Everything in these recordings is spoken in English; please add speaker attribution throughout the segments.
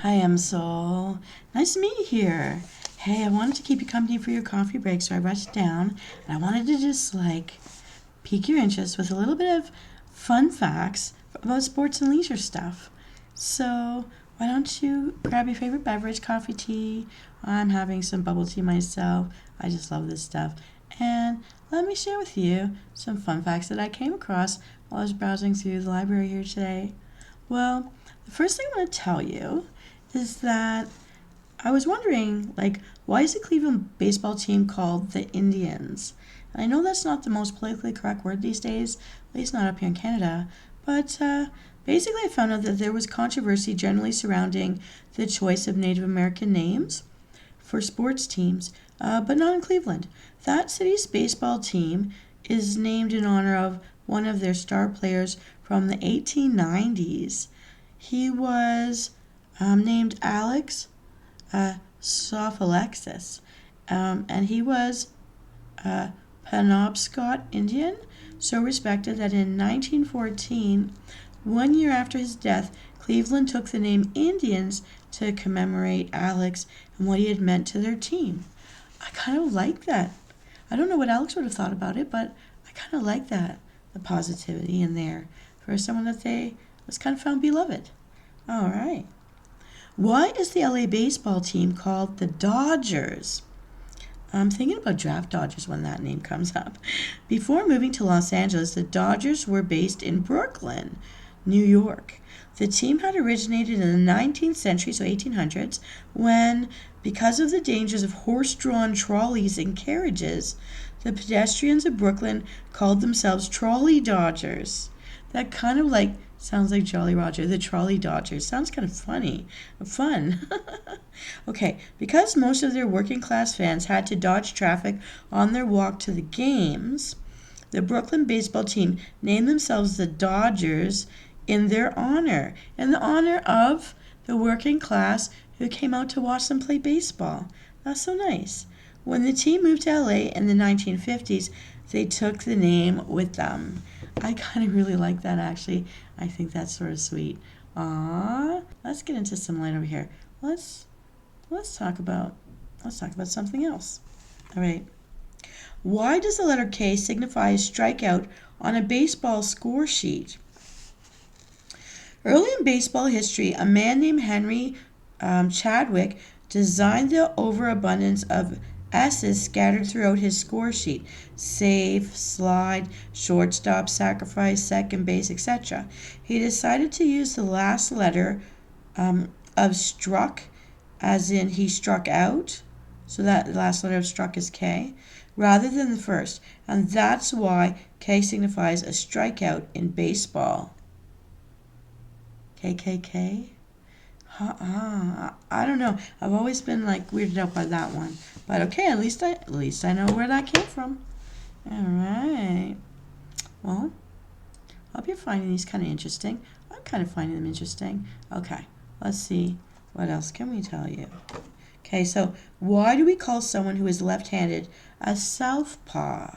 Speaker 1: Hi, Msoul. Nice to meet you here. Hey, I wanted to keep you company for your coffee break, so I rushed down and I wanted to just pique your interest with a little bit of fun facts about sports and leisure stuff. So, why don't you grab your favorite beverage, coffee, tea? I'm having some bubble tea myself. I just love this stuff. And let me share with you some fun facts that I came across while I was browsing through the library here today. Well, the first thing I want to tell you is that I was wondering, why is the Cleveland baseball team called the Indians? And I know that's not the most politically correct word these days, at least not up here in Canada, but basically I found out that there was controversy generally surrounding the choice of Native American names for sports teams, but not in Cleveland. That city's baseball team is named in honor of one of their star players from the 1890s. He was named Alex Sophalexis, and he was a Penobscot Indian, so respected that in 1914, 1 year after his death, Cleveland took the name Indians to commemorate Alex and what he had meant to their team. I kind of like that. I don't know what Alex would have thought about it, but I kind of like that, the positivity in there for someone that they was kind of found beloved. All right. Why is the LA baseball team called the Dodgers? I'm thinking about draft dodgers when that name comes up. Before moving to Los Angeles, the Dodgers were based in Brooklyn, New York. The team had originated in the 19th century, so 1800s, when, because of the dangers of horse-drawn trolleys and carriages, the pedestrians of Brooklyn called themselves trolley dodgers. That kind of sounds like Jolly Roger, the trolley dodgers. Sounds kind of funny, fun. Okay, because most of their working class fans had to dodge traffic on their walk to the games, the Brooklyn baseball team named themselves the Dodgers in the honor of the working class who came out to watch them play baseball. That's so nice. When the team moved to LA in the 1950s, they took the name with them. I kind of really like that actually. I think that's sort of sweet. Let's get into some light over here. Let's talk about something else. All right. Why does the letter K signify a strikeout on a baseball score sheet? Early in baseball history, a man named Henry Chadwick designed the overabundance of S's scattered throughout his score sheet: save, slide, shortstop, sacrifice, second base, etc. He decided to use the last letter of struck, as in he struck out, so that last letter of struck is K, rather than the first, and that's why K signifies a strikeout in baseball. KKK? I don't know. I've always been weirded out by that one. But okay, at least I know where that came from. All right. Well, I hope you're finding these kind of interesting. I'm kind of finding them interesting. Okay, let's see. What else can we tell you? Okay, so why do we call someone who is left-handed a southpaw?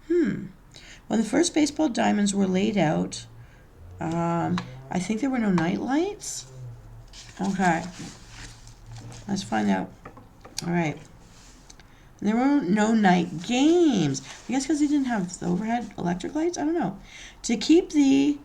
Speaker 1: When the first baseball diamonds were laid out, I think there were no night lights. Okay, let's find out. All right. There were no night games. I guess because they didn't have the overhead electric lights. I don't know. To keep the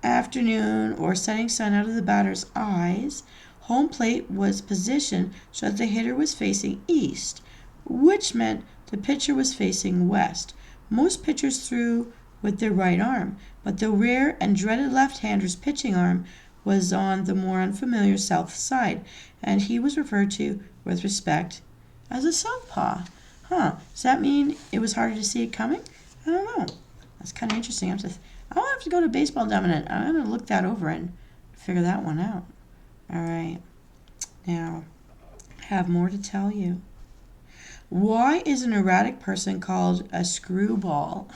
Speaker 1: afternoon or setting sun out of the batter's eyes, home plate was positioned so that the hitter was facing east, which meant the pitcher was facing west. Most pitchers threw with their right arm, but the rare and dreaded left-hander's pitching arm was on the more unfamiliar south side, and he was referred to with respect as a southpaw. Does that mean it was harder to see it coming? I don't know. That's kind of interesting. I'll have to go to Baseball Dominant. I'm going to look that over and figure that one out. All right. Now, I have more to tell you. Why is an erratic person called a screwball?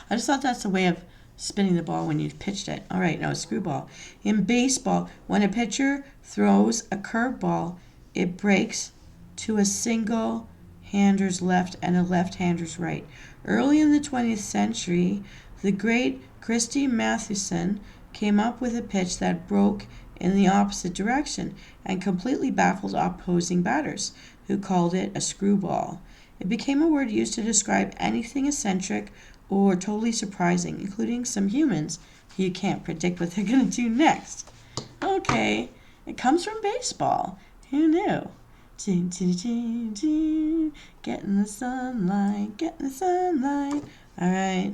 Speaker 1: I just thought that's a way of spinning the ball when you've pitched it. All right, now a screwball. In baseball, when a pitcher throws a curveball, it breaks to a single hander's left and a left-hander's right. Early in the 20th century, the great Christy Mathewson came up with a pitch that broke in the opposite direction and completely baffled opposing batters, who called it a screwball. It became a word used to describe anything eccentric or totally surprising, including some humans. You can't predict what they're going to do next. Okay, it comes from baseball. Who knew? Get in the sunlight, get in the sunlight. All right.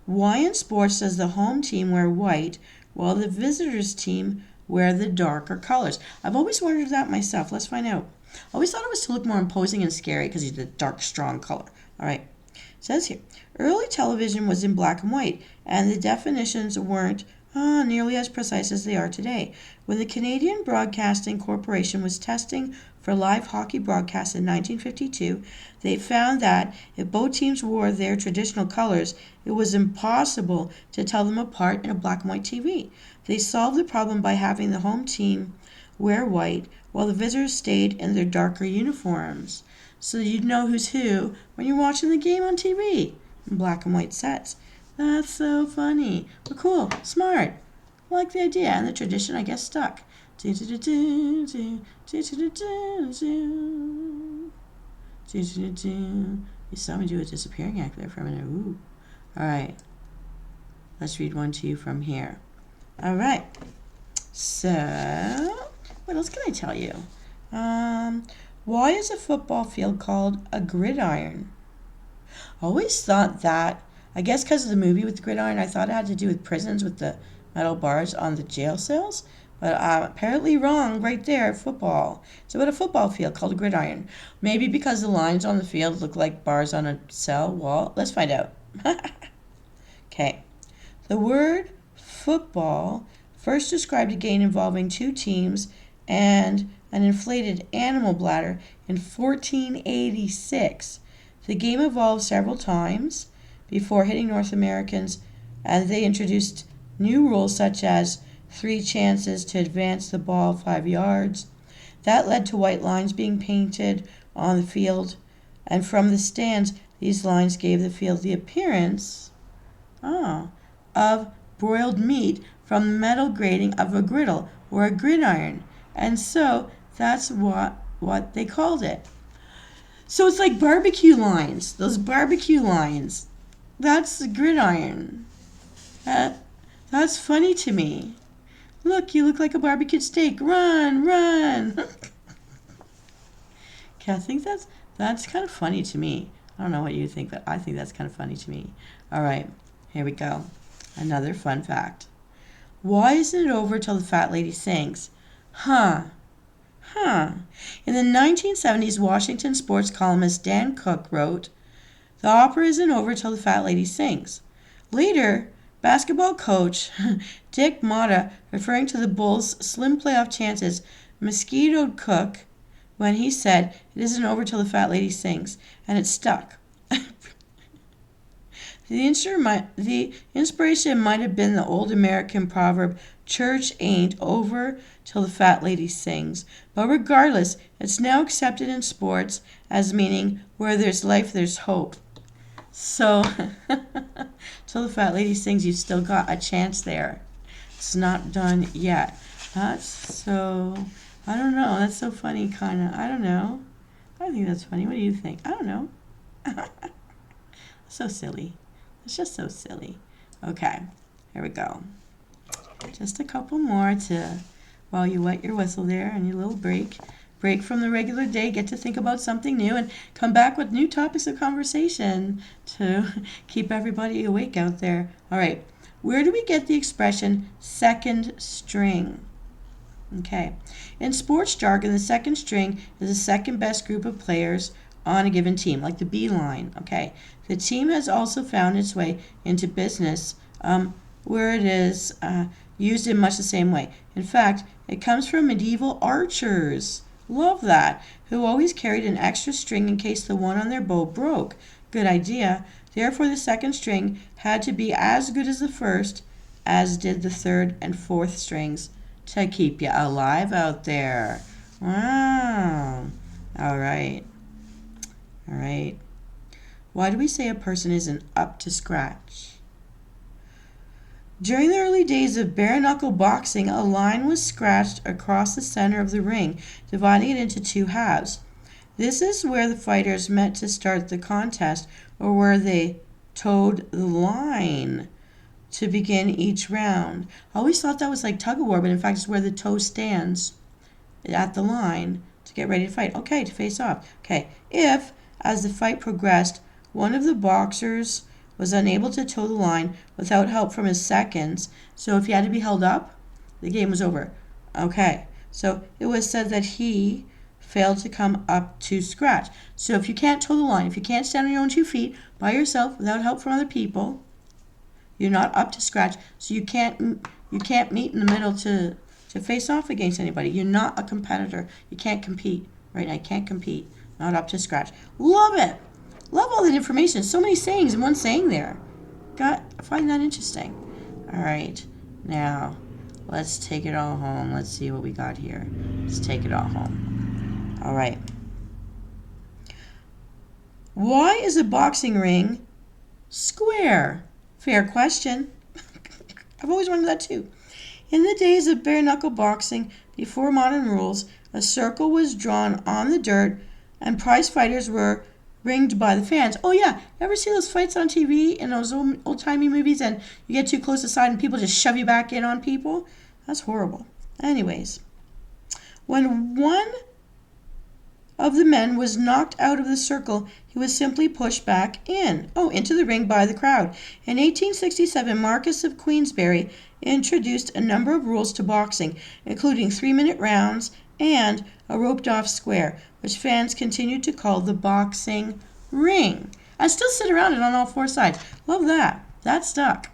Speaker 1: Why in sports does the home team wear white while the visitors team wear the darker colors? I've always wondered that myself. Let's find out. I always thought it was to look more imposing and scary because he's the dark, strong color. All right. It says here, early television was in black and white, and the definitions weren't nearly as precise as they are today. When the Canadian Broadcasting Corporation was testing for live hockey broadcasts in 1952, they found that if both teams wore their traditional colors, it was impossible to tell them apart in a black and white TV. They solved the problem by having the home team wear white while the visitors stayed in their darker uniforms. So you'd know who's who when you're watching the game on TV in black and white sets. That's so funny. But cool. Smart. I like the idea. And the tradition, I guess, stuck. You saw me do a disappearing act there for a minute. Ooh. All right. Let's read one to you from here. All right. So, what else can I tell you? Why is a football field called a gridiron? I always thought that, I guess because of the movie with the gridiron, I thought it had to do with prisons with the metal bars on the jail cells. But apparently wrong right there, football. It's about a football field called a gridiron. Maybe because the lines on the field look like bars on a cell wall. Let's find out. Okay. The word football first described a game involving two teams and an inflated animal bladder in 1486. The game evolved several times before hitting North Americans, and they introduced new rules such as 3 chances to advance the ball 5 yards. That led to white lines being painted on the field, and from the stands, these lines gave the field the appearance of broiled meat from the metal grating of a griddle or a gridiron, and so that's what they called it. So it's like barbecue lines, those barbecue lines. That's the gridiron. That's funny to me. Look, you look like a barbecued steak. Run, run. Okay, I think that's kind of funny to me. I don't know what you think, but I think that's kind of funny to me. All right, here we go. Another fun fact. Why isn't it over till the fat lady sings? In the 1970s, Washington sports columnist Dan Cook wrote, "The opera isn't over till the fat lady sings." Later, basketball coach Dick Motta, referring to the Bulls' slim playoff chances, mosquitoed Cook when he said, "It isn't over till the fat lady sings," and it stuck. The inspiration might have been the old American proverb, "Church ain't over till the fat lady sings." But regardless, it's now accepted in sports as meaning where there's life, there's hope. So, till the fat lady sings, you've still got a chance there. It's not done yet. That's so, I don't know. That's so funny, kind of. I don't know. I think that's funny. What do you think? I don't know. So silly. It's just so silly. Okay, here we go. Just a couple more while you wet your whistle there and your little break from the regular day, get to think about something new and come back with new topics of conversation to keep everybody awake out there. All right, where do we get the expression second string? Okay, in sports jargon, the second string is the second best group of players on a given team, like the B line. Okay, the team has also found its way into business where it is used in much the same way. In fact, it comes from medieval archers. Love that. Who always carried an extra string in case the one on their bow broke. Good idea. Therefore, the second string had to be as good as the first, as did the third and fourth strings to keep you alive out there. Wow. All right. Why do we say a person isn't up to scratch? During the early days of bare-knuckle boxing, a line was scratched across the center of the ring, dividing it into two halves. This is where the fighters met to start the contest, or where they toed the line to begin each round. I always thought that was like tug-of-war, but in fact it's where the toe stands at the line to get ready to fight. Okay, to face off. Okay, if, as the fight progressed, one of the boxers was unable to toe the line without help from his seconds, so if he had to be held up, the game was over. Okay, so it was said that he failed to come up to scratch. So if you can't toe the line, if you can't stand on your own 2 feet by yourself without help from other people, you're not up to scratch. So you can't meet in the middle to face off against anybody. You're not a competitor. You can't compete right now. You can't compete. Not up to scratch. Love it. Love all that information. So many sayings in one saying there. I find that interesting. All right. Now, let's take it all home. Let's see what we got here. Let's take it all home. All right. Why is a boxing ring square? Fair question. I've always wondered that too. In the days of bare-knuckle boxing, before modern rules, a circle was drawn on the dirt and prize fighters were ringed by the fans. Oh yeah, ever see those fights on TV in those old-timey movies and you get too close to the side and people just shove you back in on people? That's horrible. Anyways, when one of the men was knocked out of the circle, he was simply pushed back into the ring by the crowd. In 1867, Marquess of Queensberry introduced a number of rules to boxing, including 3-minute rounds and a roped-off square, which fans continued to call the boxing ring. I still sit around it on all 4 sides. Love that. That stuck.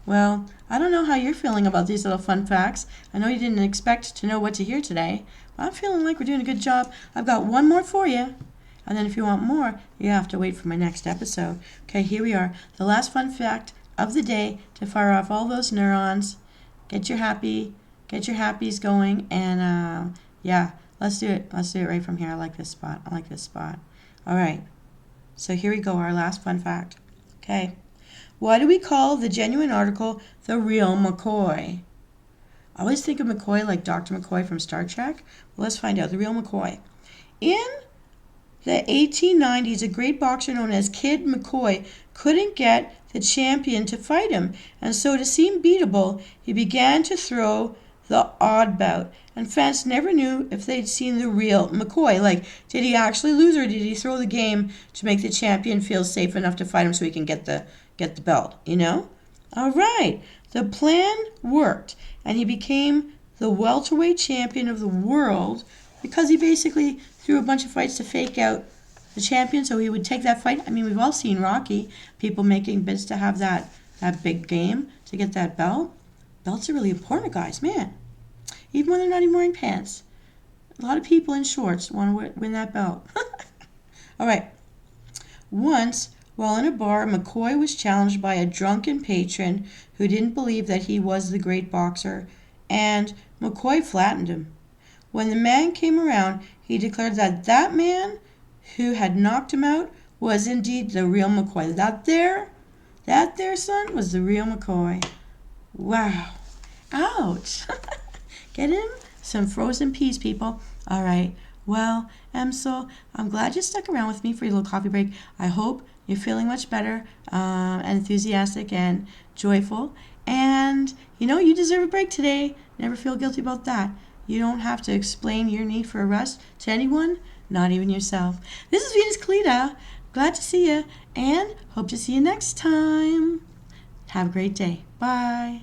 Speaker 1: Well, I don't know how you're feeling about these little fun facts. I know you didn't expect to know what to hear today, but I'm feeling like we're doing a good job. I've got one more for you. And then if you want more, you have to wait for my next episode. Okay, here we are. The last fun fact of the day to fire off all those neurons. Get your happies going. And yeah, let's do it. Let's do it right from here. I like this spot. All right. So here we go, our last fun fact. Okay. Why do we call the genuine article the Real McCoy? I always think of McCoy like Dr. McCoy from Star Trek. Well, let's find out. The Real McCoy. In the 1890s, a great boxer known as Kid McCoy couldn't get the champion to fight him, and so to seem beatable, he began to throw the odd bout, and fans never knew if they'd seen the real McCoy. Like, did he actually lose, or did he throw the game to make the champion feel safe enough to fight him so he can get the belt, you know? All right. The plan worked, and he became the welterweight champion of the world because he basically threw a bunch of fights to fake out the champion so he would take that fight. I mean, we've all seen Rocky, people making bids to have that big game to get that belt. Belts are really important, guys, man. Even when they're not even wearing pants. A lot of people in shorts want to win that belt. All right. Once, while in a bar, McCoy was challenged by a drunken patron who didn't believe that he was the great boxer, and McCoy flattened him. When the man came around, he declared that that man who had knocked him out was indeed the real McCoy. That there, son, was the real McCoy. Wow. Ouch. Get him some frozen peas, people. All right. Well, Msoul, I'm glad you stuck around with me for your little coffee break. I hope you're feeling much better, enthusiastic and joyful. And, you deserve a break today. Never feel guilty about that. You don't have to explain your need for a rest to anyone, not even yourself. This is Venus Callida. Glad to see you, and hope to see you next time. Have a great day. Bye.